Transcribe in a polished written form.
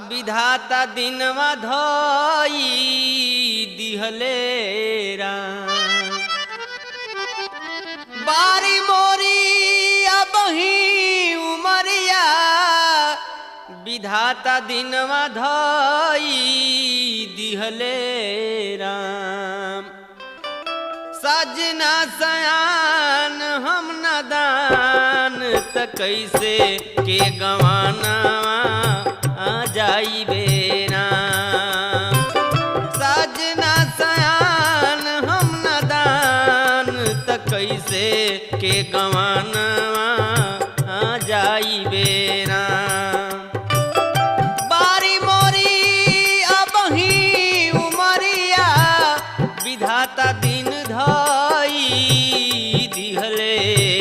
विधाता दिनवा धोई दिहले राम। बारी मोरी अबही उमरिया विधाता दिनवा धोई दिहले राम। सजना सयान हम नदान त कैसे के गवाना आ जाई बेराम। सजना सयान हम नदान त कैसे के गवाना आ जाई बेराम।